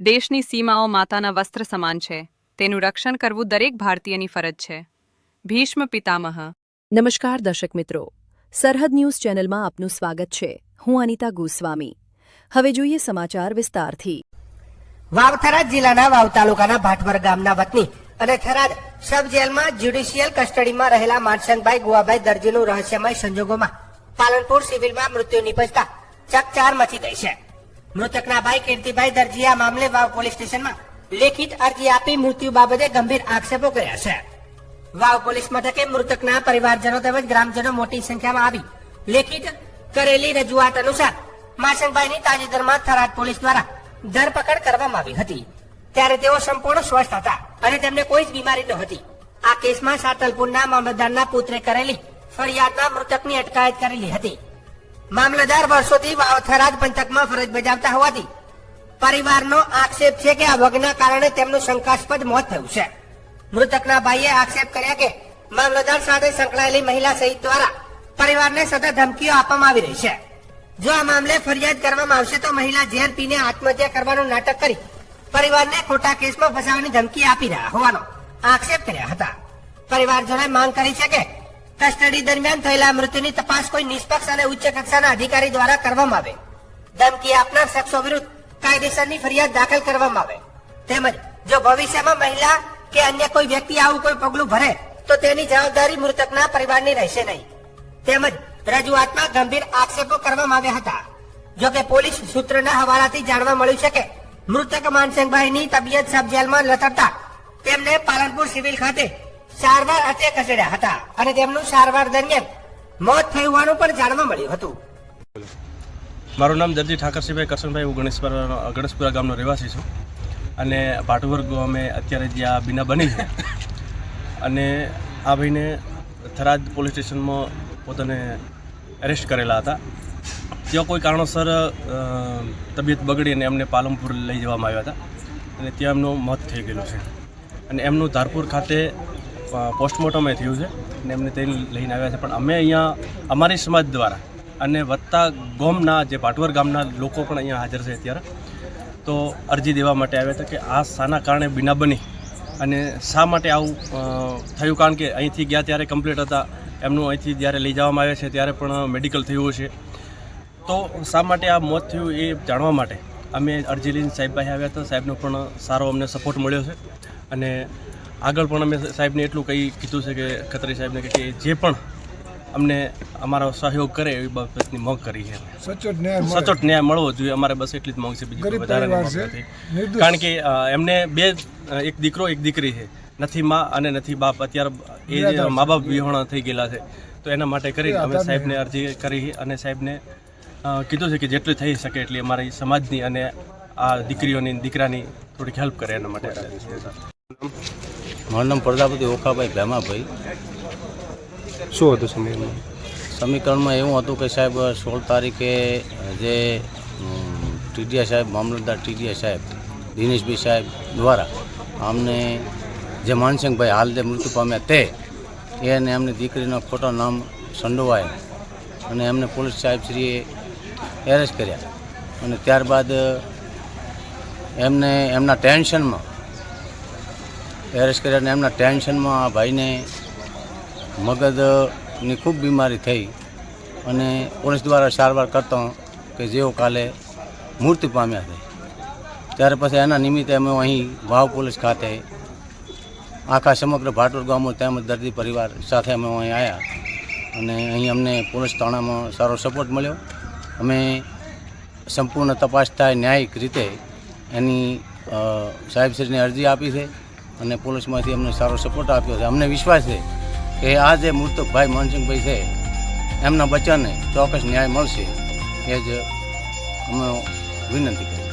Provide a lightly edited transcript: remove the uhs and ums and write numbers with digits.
દેશની સીમાઓ માતાના વસ્ત્ર સમાન છે. તેનું રક્ષણ કરવું દરેક ભારતીયની ફરજ છે. ભીષ્મ પિતામહ. નમસ્કાર દર્શક મિત્રો, સરહદ ન્યૂઝ ચેનલમાં આપનું સ્વાગત છે. હું અનિતા ગોસ્વામી. હવે જોઈએ સમાચાર વિસ્તારથી. વાવ થરાદ જિલ્લાના વાવ તાલુકાના ભાટવર ગામના વતની અને થરાદ સબ જેલમાં જ્યુડિશિયલ કસ્ટડીમાં રહેલા માનસંગભાઈ ગુવાભાઈ દરજીનું રહસ્યમય સંજોગોમાં પાલનપુર સિવિલમાં મૃત્યુ નિપજતા ચકચાર મચી ગઈ છે. મૃતકના ભાઈ કીર્તિભાઈ દરજીએ આ મામલે વાવ પોલીસ સ્ટેશનમાં લેખિત અરજી આપી મૃત્યુ બાબતે ગંભીર આક્ષેપો કર્યા છે. વાવ પોલીસ મથકે મૃતકના પરિવારજનો તેમજ ગ્રામજનો મોટી સંખ્યામાં આવી લેખિત કરેલી રજૂઆત અનુસાર માનસંગભાઈની તાજેતરમાં થરાદ પોલીસ દ્વારા ધરપકડ કરવામાં આવી હતી. ત્યારે તેઓ સંપૂર્ણ સ્વસ્થ હતા અને તેમને કોઈ જ બીમારી નહોતી. આ કેસમાં સાતલપુરના મામલતદારના પુત્રે કરેલી ફરિયાદમાં મૃતકની અટકાયત કરેલી હતી. મામલતદાર વર્ષોથી વાવ થરાદ પંથકમાં ફરજ બજાવતા હોવાથી પરિવારનો આક્ષેપ છે કે આ વગના કારણે તેમનું શંકાસ્પદ મોત થયું છે. મૃતકના ભાઈએ આક્ષેપ કર્યા કે મામલતદાર સાથે સંકળાયેલી મહિલા સહિત દ્વારા પરિવારને સતત ધમકીઓ આપવામાં આવી રહી છે. જો આ મામલે ફરિયાદ કરવામાં આવશે તો મહિલા ઝેર પીને આત્મહત્યા કરવાનું નાટક કરી પરિવારને ખોટા કેસમાં ફસાવવાની ધમકી આપી રહ્યા હોવાનો આક્ષેપ કર્યા હતા. પરિવારજનોએ માંગ કરી છે કે કસ્ટડી દરમિયાન થયેલા મૃત્યુની તપાસ કોઈ નિષ્પક્ષ અને ઉચ્ચ કક્ષાના અધિકારી દ્વારા કરવામાં આવે. ધમકી આપનાર શખ્સો વિરુદ્ધ કાયદેસરની ફરિયાદ દાખલ કરવામાં આવે. તેમજ જો ભવિષ્યમાં મહિલા કે અન્ય કોઈ વ્યક્તિ આવું કોઈ પગલું ભરે તો તેની જવાબદારી મૃતકના પરિવારની રહેશે નહીં. તેમજ રજૂઆતમાં ગંભીર આક્ષેપો કરવામાં આવ્યા હતા. જોકે પોલીસ સૂત્રના હવાલાથી જાણવા મળ્યું છે કે મૃતક માનસંગભાઈની તબિયત સબ જેલમાં લથડતા તેમને પાલનપુર સિવિલ ખાતે સારવાર અર્થે ખસેડ્યા હતા અને તેમનું સારવાર દરમિયાન મોત થયું હોવાનું પણ જાણવા મળ્યું હતું. મારું નામ દરજી ઠાકરસિંહભાઈ કરશનભાઈ, હું ગણેશપુરા ગામનો રહેવાસી છું અને ભાટવર ગામે અત્યારે જે આ બીના બની છે અને આ ભાઈને થરાદ પોલીસ સ્ટેશનમાં પોતાને એરેસ્ટ કરેલા હતા. ત્યાં કોઈ કારણોસર તબિયત બગડી અને એમને પાલનપુર લઈ જવામાં આવ્યા હતા અને ત્યાં એમનું મોત થઈ ગયેલું છે અને એમનું ધારપુર ખાતે પોસ્ટમોર્ટમ થયું છે અને એમને તે લઈને આવ્યા છે. પણ અમે અહીંયા અમારી સમાજ દ્વારા અને વત્તા ગામના જે ભાટવર ગામના લોકો પણ અહીંયા હાજર છે અત્યારે, તો અરજી દેવા માટે આવ્યા હતા કે આ શાના કારણે બીના બની અને શા માટે આવું થયું. કારણ કે અહીંથી ગયા ત્યારે કમ્પ્લીટ હતા, એમનું અહીંથી જ્યારે લઈ જવામાં આવ્યા છે ત્યારે પણ મેડિકલ થયું છે. તો શા માટે આ મોત થયું એ જાણવા માટે અમે અરજી લઈને સાહેબ પાસે આવ્યા હતા. સાહેબનો પણ સારો અમને સપોર્ટ મળ્યો છે અને આગળ પણ અમે સાહેબને એટલું કીધું છે કે ખત્રી સાહેબને કે જે પણ અમને અમારો સહયોગ કરે એવી બાબતની માંગ કરી છે. સચોટ ન્યાય મળવો જોઈએ અમારે, બસ એટલી જ માંગ છે, બીજી વધારે નથી. કારણ કે એમને એક દીકરો એક દીકરી છે, નથી મા અને નથી બાપ. અત્યારે એ મા બાપ વિહોણા થઈ ગયેલા છે. તો એના માટે કરીને અમે સાહેબને અરજી કરી અને સાહેબને કીધું છે કે જેટલી થઈ શકે એટલી અમારી સમાજની અને આ દીકરીઓની દીકરાની થોડીક હેલ્પ કરે એના માટે. મારું નામ પ્રજાપતિ ઓખાભાઈ ભેમાભાઈ. શું હતું સમીકરણમાં એવું હતું કે સાહેબ 16 તારીખે જે ટીડીયા સાહેબ, મામલતદાર ટીડીયા સાહેબ દિનેશભાઈ સાહેબ દ્વારા અમને જે માનસિંગભાઈ હાલ જે મૃત્યુ પામ્યા તે એને એમની દીકરીનો ખોટો નામ સંડોવાય અને એમને પોલીસ સાહેબશ્રીએ એરેસ્ટ કર્યા અને ત્યારબાદ એમને એમના ટેન્શનમાં એરેસ્ટ કર્યા અને એમના ટેન્શનમાં આ ભાઈને મગજની ખૂબ બીમારી થઈ અને પોલીસ દ્વારા સારવાર કરતો કે જેઓ કાલે મૃત્યુ પામ્યા છે. ત્યારે પછી એના નિમિત્તે અમે અહીં વાવ પોલીસ ખાતે આખા સમગ્ર ભાટવર ગામો તેમજ દર્દી પરિવાર સાથે અમે અહીં આવ્યા અને અહીં અમને પોલીસ થાણામાં સારો સપોર્ટ મળ્યો. અમે સંપૂર્ણ તપાસ થાય ન્યાયિક રીતે એની સાહેબશ્રીને અરજી આપી છે અને પોલીસમાંથી અમને સારો સપોર્ટ આપ્યો છે. અમને વિશ્વાસ છે કે આ જે મૃતક ભાઈ માનસિંગભાઈ છે એમના બચ્ચાને ચોક્કસ ન્યાય મળશે એ જ અમે વિનંતી કરી.